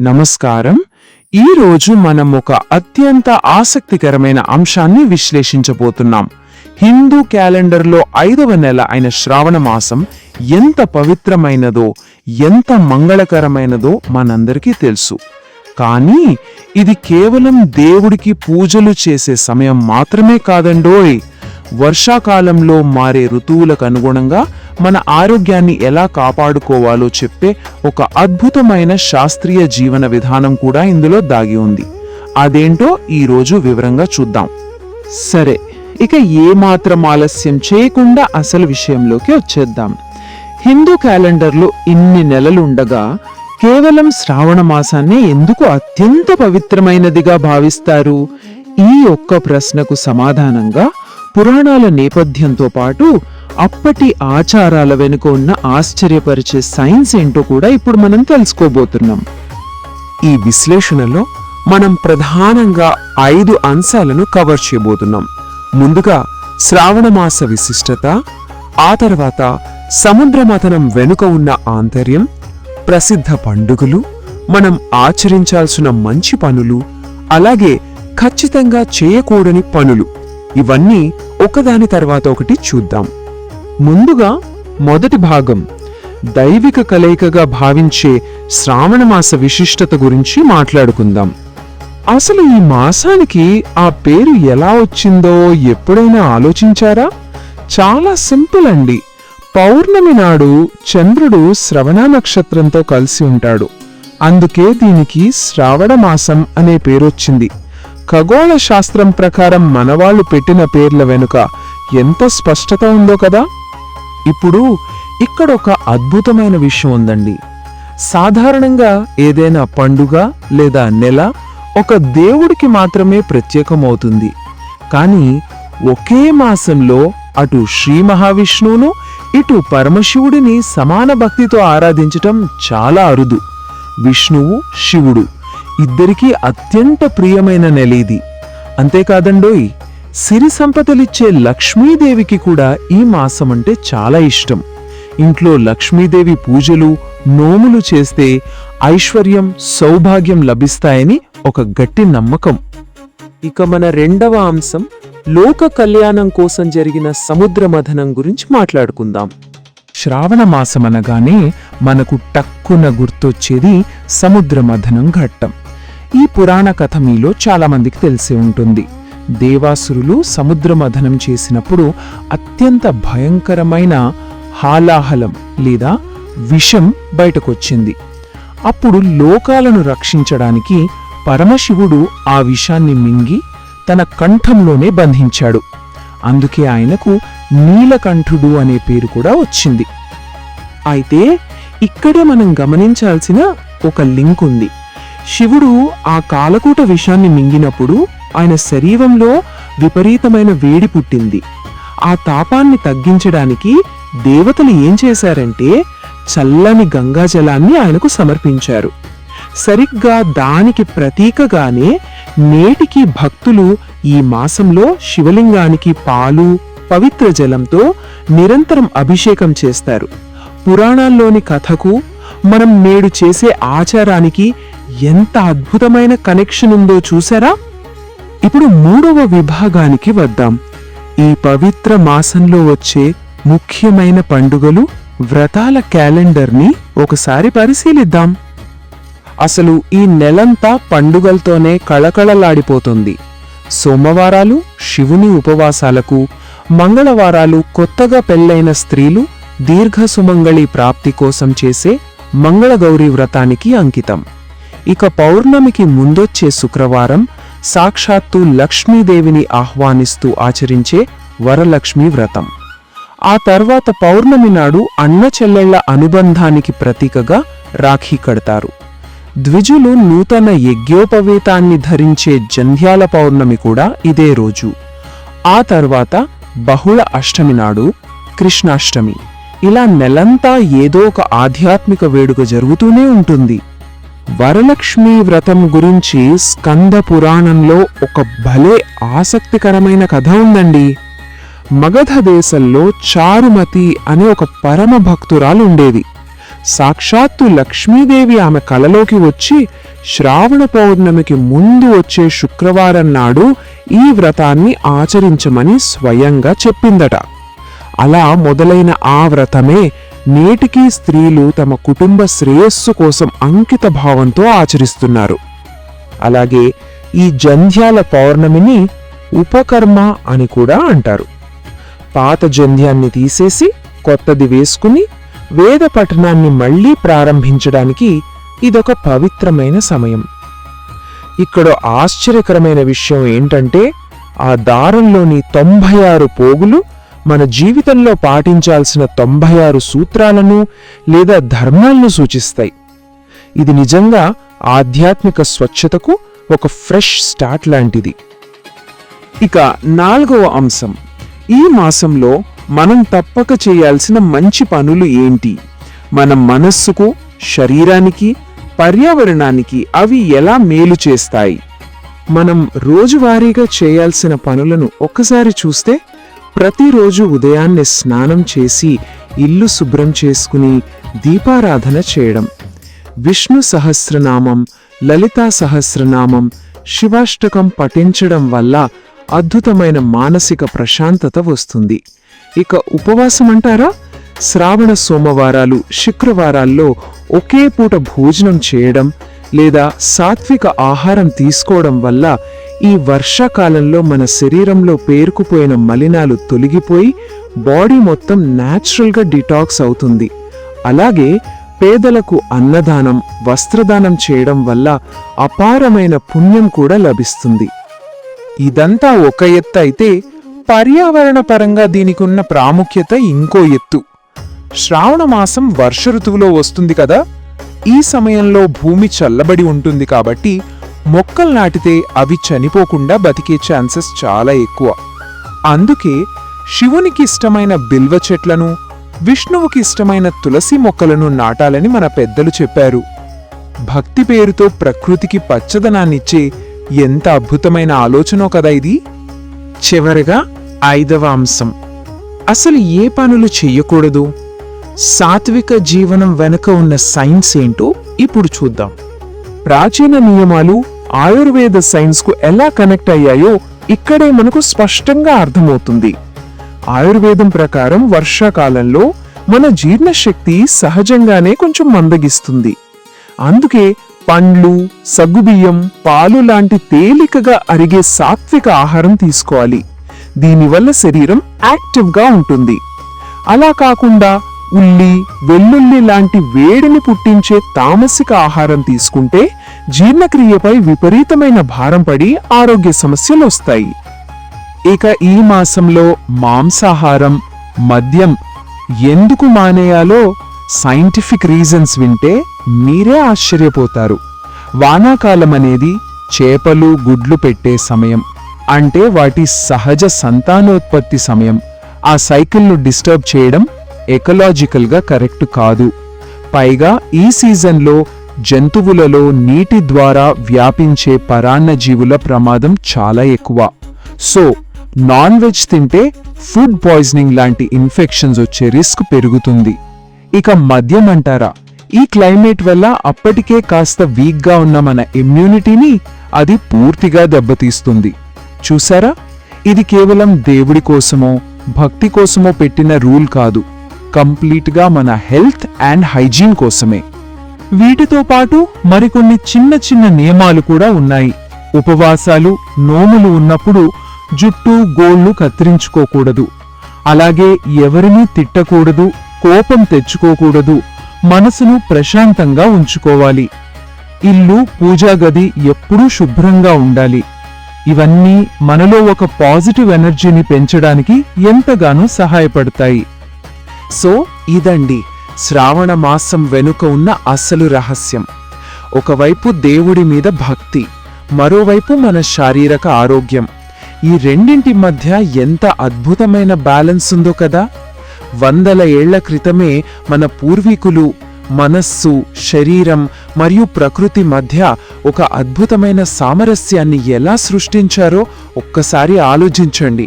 నమస్కారం. ఈరోజు మనం ఒక అత్యంత ఆసక్తికరమైన అంశాన్ని విశ్లేషించబోతున్నాం. హిందూ క్యాలెండర్లో 5వ నెల అయిన శ్రావణ మాసం ఎంత పవిత్రమైనదో, ఎంత మంగళకరమైనదో మనందరికీ తెలుసు. కానీ ఇది కేవలం దేవుడికి పూజలు చేసే సమయం మాత్రమే కాదండోయ్. వర్షాకాలంలో మారే ఋతువులకు అనుగుణంగా మన ఆరోగ్యాన్ని ఎలా కాపాడుకోవాలో చెప్పే ఒక అద్భుతమైన శాస్త్రీయ జీవన విధానం కూడా ఇందులో దాగి ఉంది. అదేంటో ఈరోజు వివరంగా చూద్దాం. సరే, ఇక ఏమాత్రం ఆలస్యం చేయకుండా అసలు విషయంలోకి వచ్చేద్దాం. హిందూ క్యాలెండర్లో ఇన్ని నెలలుండగా కేవలం శ్రావణ మాసాన్ని ఎందుకు అత్యంత పవిత్రమైనదిగా భావిస్తారు? ఈ ఒక్క ప్రశ్నకు సమాధానంగా పురాణాల నేపథ్యంతో పాటు అప్పటి ఆచారాల వెనుక ఉన్న ఆశ్చర్యపరిచే సైన్స్ ఏంటో కూడా ఇప్పుడు మనం తెలుసుకోబోతున్నాం. ఈ విశ్లేషణలో మనం ప్రధానంగా 5 అంశాలను కవర్ చేయబోతున్నాం. ముందుగా శ్రావణమాస విశిష్టత, ఆ తర్వాత సముద్రమథనం వెనుక ఉన్న ఆంతర్యం, ప్రసిద్ధ పండుగలు, మనం ఆచరించాల్సిన మంచి పనులు, అలాగే ఖచ్చితంగా చేయకూడని పనులు. ఇవన్నీ ఒకదాని తర్వాత ఒకటి చూద్దాం. ముందుగా మొదటి భాగం, దైవిక కలయికగా భావించే శ్రావణమాస విశిష్టత గురించి మాట్లాడుకుందాం. అసలు ఈ మాసానికి ఆ పేరు ఎలా వచ్చిందో ఎప్పుడైనా ఆలోచించారా? చాలా సింపుల్ అండి. పౌర్ణమి నాడు చంద్రుడు శ్రవణ నక్షత్రంతో కలిసి ఉంటాడు. అందుకే దీనికి శ్రావణ మాసం అనే పేరొచ్చింది. ఖగోళ శాస్త్రం ప్రకారం మనవాళ్లు పెట్టిన పేర్ల వెనుక ఎంత స్పష్టత ఉందో కదా. ఇప్పుడు ఇక్కడ ఒక అద్భుతమైన విషయం ఉందండి. సాధారణంగా ఏదైనా పండుగ లేదా నెల ఒక దేవుడికి మాత్రమే ప్రత్యేకమవుతుంది. కానీ ఒకే మాసంలో అటు శ్రీ మహావిష్ణువును ఇటు పరమశివుడిని సమాన భక్తితో ఆరాధించటం చాలా అరుదు. విష్ణువు, శివుడు ఇద్దరికీ అత్యంత ప్రియమైన నెల ఇది. అంతేకాదండోయ్, సిరి సంపదలిచ్చే లక్ష్మీదేవికి కూడా ఈ మాసం అంటే చాలా ఇష్టం. ఇంట్లో లక్ష్మీదేవి పూజలు, నోములు చేస్తే ఐశ్వర్యం, సౌభాగ్యం లభిస్తాయని ఒక గట్టి నమ్మకం. ఇక మన రెండవ అంశం, లోక కళ్యాణం కోసం జరిగిన సముద్ర మథనం గురించి మాట్లాడుకుందాం. శ్రావణ మాసమనగానే మనకు టక్కున గుర్తొచ్చేది సముద్ర మథనం ఘట్టం. ఈ పురాణ కథ మీలో చాలా మందికి తెలిసే ఉంటుంది. దేవాసురులు సముద్ర మథనం చేసినప్పుడు అత్యంత భయంకరమైన హాలాహలం లేదా విషం బయటకొచ్చింది. అప్పుడు లోకాలను రక్షించడానికి పరమశివుడు ఆ విషాన్ని మింగి తన కంఠంలోనే బంధించాడు. అందుకే ఆయనకు నీలకంఠుడు అనే పేరు కూడా వచ్చింది. అయితే ఇక్కడే మనం గమనించాల్సిన ఒక లింక్ ఉంది. శివుడు ఆ కాలకూట విషాన్ని మింగినప్పుడు ఆయన శరీరంలో విపరీతమైన వేడి పుట్టింది. ఆ తాపాన్ని తగ్గించడానికి దేవతలు ఏం చేశారంటే చల్లని గంగాజలాన్ని ఆయనకు సమర్పించారు. సరిగ్గా దానికి ప్రతీకగానే నేటికి భక్తులు ఈ మాసంలో శివలింగానికి పాలు, పవిత్ర జలంతో నిరంతరం అభిషేకం చేస్తారు. పురాణాల్లోని కథకు మనం నేడు చేసే ఆచారానికి ఎంత అద్భుతమైన కనెక్షన్ ఉందో చూసారా? ఇప్పుడు మూడవ విభాగానికి వద్దాం. ఈ పవిత్ర మాసంలో వచ్చే ముఖ్యమైన పండుగలు, వ్రతాల క్యాలెండర్ని ఒకసారి పరిశీలిద్దాం. అసలు ఈ నెలంతా పండుగలతోనే కళకళలాడిపోతుంది. సోమవారాలు శివుని ఉపవాసాలకు, మంగళవారాలు కొత్తగా పెళ్లైన స్త్రీలు దీర్ఘ సుమంగళి ప్రాప్తి కోసం చేసే మంగళగౌరి వ్రతానికి అంకితం. ఇక పౌర్ణమికి ముందొచ్చే శుక్రవారం సాక్షాత్తు లక్ష్మీదేవిని ఆహ్వానిస్తూ ఆచరించే వరలక్ష్మి వ్రతం. ఆ తర్వాత పౌర్ణమి నాడు అన్న చెల్లెళ్ల అనుబంధానికి ప్రతీకగా రాఖీ కడతారు. ద్విజులు నూతన యజ్ఞోపవేతాన్ని ధరించే జంధ్యాల పౌర్ణమి కూడా ఇదే రోజు. ఆ తర్వాత బహుళ అష్టమి నాడు కృష్ణాష్టమి. ఇలా నెలంతా ఏదో ఒక ఆధ్యాత్మిక వేడుక జరుగుతూనే ఉంటుంది. వరలక్ష్మీ వ్రతం గురించి స్కంద పురాణంలో ఒక భలే ఆసక్తికరమైన కథ ఉందండి. మగధ దేశంలో చారుమతి అనే ఒక పరమ భక్తురాలు ఉండేది. సాక్షాత్తు లక్ష్మీదేవి ఆమె కలలోకి వచ్చి శ్రావణ పౌర్ణమికి ముందు వచ్చే శుక్రవారం నాడు ఈ వ్రతాన్ని ఆచరించమని స్వయంగా చెప్పిందట. అలా మొదలైన ఆ వ్రతమే నేటికీ స్త్రీలు తమ కుటుంబ శ్రేయస్సు కోసం అంకిత భావంతో ఆచరిస్తున్నారు. అలాగే ఈ జంధ్యాల పౌర్ణమిని ఉపకర్మ అని కూడా అంటారు. పాత జంధ్యాన్ని తీసేసి కొత్తది వేసుకుని వేద పఠనాన్ని మళ్లీ ప్రారంభించడానికి ఇదొక పవిత్రమైన సమయం. ఇక్కడ ఆశ్చర్యకరమైన విషయం ఏంటంటే ఆ దారంలోని 96 పోగులు మన జీవితంలో పాటించాల్సిన 96 సూత్రాలను లేదా ధర్మాలను సూచిస్తాయి. ఇది నిజంగా ఆధ్యాత్మిక స్వచ్ఛతకు ఒక ఫ్రెష్ స్టార్ట్ లాంటిది. ఇక 4వ అంశం, ఈ మాసంలో మనం తప్పక చేయాల్సిన మంచి పనులు ఏంటి? మన మనస్సుకు, శరీరానికి, పర్యావరణానికి అవి ఎలా మేలు చేస్తాయి? మనం రోజువారీగా చేయాల్సిన పనులను ఒక్కసారి చూస్తే, ప్రతిరోజు ఉదయాన్నే స్నానం చేసి ఇల్లు శుభ్రం చేసుకుని దీపారాధన చేయడం, విష్ణు సహస్రనామం, లలితా సహస్రనామం, శివాష్టకం పఠించడం వల్ల అద్భుతమైన మానసిక ప్రశాంతత వస్తుంది. ఇక ఉపవాసం అంటారా? శ్రావణ సోమవారాలు, శుక్రవారాల్లో ఒకే పూట భోజనం చేయడం లేదా సాత్విక ఆహారం తీసుకోవడం వల్ల ఈ వర్షాకాలంలో మన శరీరంలో పేరుకుపోయిన మలినాలు తొలగిపోయి బాడీ మొత్తం న్యాచురల్గా డిటాక్స్ అవుతుంది. అలాగే పేదలకు అన్నదానం, వస్త్రదానం చేయడం వల్ల అపారమైన పుణ్యం కూడా లభిస్తుంది. ఇదంతా ఒక ఎత్తు అయితే, పర్యావరణ పరంగా దీనికున్న ప్రాముఖ్యత ఇంకో ఎత్తు. శ్రావణ మాసం వర్ష ఋతువులో వస్తుంది కదా, ఈ సమయంలో భూమి చల్లబడి ఉంటుంది కాబట్టి మొక్కలు నాటితే అవి చనిపోకుండా బతికే ఛాన్సెస్ చాలా ఎక్కువ. అందుకే శివునికి ఇష్టమైన బిల్వ చెట్లను, విష్ణువుకి ఇష్టమైన తులసి మొక్కలను నాటాలని మన పెద్దలు చెప్పారు. భక్తి పేరుతో ప్రకృతికి పచ్చదనాన్నిచ్చే ఎంత అద్భుతమైన ఆలోచనో కదా ఇది. చివరగా 5వ అంశం, అసలు ఏ పనులు చెయ్యకూడదు? సాత్విక జీవనం వెనుక ఉన్న సైన్స్ ఏంటో ఇప్పుడు చూద్దాం. ప్రాచీన నియమాలు ఆయుర్వేద సైన్స్కు ఎలా కనెక్ట్ అయ్యాయో ఇక్కడే మనకు స్పష్టంగా అర్థమవుతుంది. ఆయుర్వేదం ప్రకారం వర్షాకాలంలో మన జీర్ణశక్తి సహజంగానే కొంచెం మందగిస్తుంది. అందుకే పండ్లు, సగ్గుబియ్యం, పాలు లాంటి తేలికగా అరిగే సాత్విక ఆహారం తీసుకోవాలి. దీనివల్ల శరీరం యాక్టివ్గా ఉంటుంది. అలా కాకుండా ఉల్లి, వెల్లుల్లి లాంటి వేడిని పుట్టించే తామసిక ఆహారం తీసుకుంటే జీర్ణక్రియపై విపరీతమైన భారం పడి ఆరోగ్య సమస్యలు వస్తాయి. ఇక ఈ మాసంలో మాంసాహారం, మద్యం ఎందుకు మానేయాలో సైంటిఫిక్ రీజన్స్ వింటే మీరే ఆశ్చర్యపోతారు. వానాకాలం అనేది చేపలు, గుడ్లు పెట్టే సమయం. అంటే వాటి సహజ సంతానోత్పత్తి సమయం. ఆ సైకిల్ను డిస్టర్బ్ చేయడం ఎకలాజికల్గా కరెక్ట్ కాదు. పైగా ఈ సీజన్లో జంతువులలో నీటి ద్వారా వ్యాపించే పరాన్నజీవుల ప్రమాదం చాలా ఎక్కువ. సో నాన్ వెజ్ తింటే ఫుడ్ పాయిజనింగ్ లాంటి ఇన్ఫెక్షన్స్ వచ్చే రిస్క్ పెరుగుతుంది. ఇక మద్యం అంటారా? ఈ క్లైమేట్ వల్ల అప్పటికే కాస్త వీక్గా ఉన్న మన ఇమ్యూనిటీని అది పూర్తిగా దెబ్బతీస్తుంది. చూసారా, ఇది కేవలం దేవుడి కోసమో భక్తి కోసమో పెట్టిన రూల్ కాదు, కంప్లీట్గా మన హెల్త్ అండ్ హైజీన్ కోసమే. వీటితో పాటు మరికొన్ని చిన్న చిన్న నియమాలు కూడా ఉన్నాయి. ఉపవాసాలు, నోములు ఉన్నప్పుడు జుట్టు, గోళ్లు కత్తిరించుకోకూడదు. అలాగే ఎవరినీ తిట్టకూడదు, కోపం తెచ్చుకోకూడదు, మనసును ప్రశాంతంగా ఉంచుకోవాలి. ఇల్లు, పూజా గది ఎప్పుడూ శుభ్రంగా ఉండాలి. ఇవన్నీ మనలో ఒక పాజిటివ్ ఎనర్జీని పెంచడానికి ఎంతగానో సహాయపడతాయి. సో ఇదండి శ్రావణ మాసం వెనుక ఉన్న అసలు రహస్యం. ఒకవైపు దేవుడి మీద భక్తి, మరోవైపు మన శారీరక ఆరోగ్యం. ఈ రెండింటి మధ్య ఎంత అద్భుతమైన బ్యాలెన్స్ ఉందో కదా. వందల ఏళ్ల క్రితమే మన పూర్వీకులు మనస్సు, శరీరం మరియు ప్రకృతి మధ్య ఒక అద్భుతమైన సామరస్యాన్ని ఎలా సృష్టించారో ఒక్కసారి ఆలోచించండి.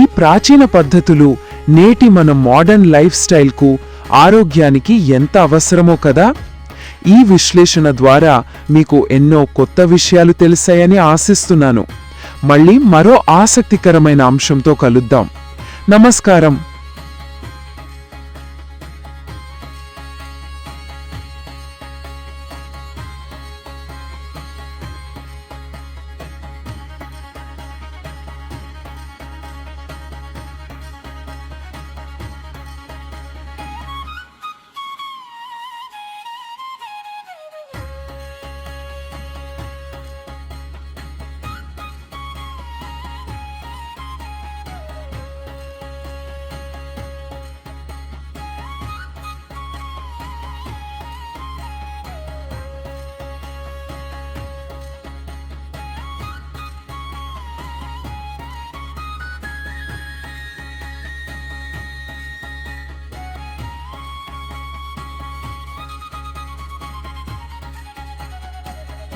ఈ ప్రాచీన పద్ధతులు నేటి మన మోడర్న్ లైఫ్ స్టైల్కు ఆరోగ్యానికి ఎంత అవసరమో కదా. ఈ విశ్లేషణ ద్వారా మీకు ఎన్నో కొత్త విషయాలు తెలిసాయని ఆశిస్తున్నాను. మళ్ళీ మరో ఆసక్తికరమైన అంశంతో కలుద్దాం. నమస్కారం.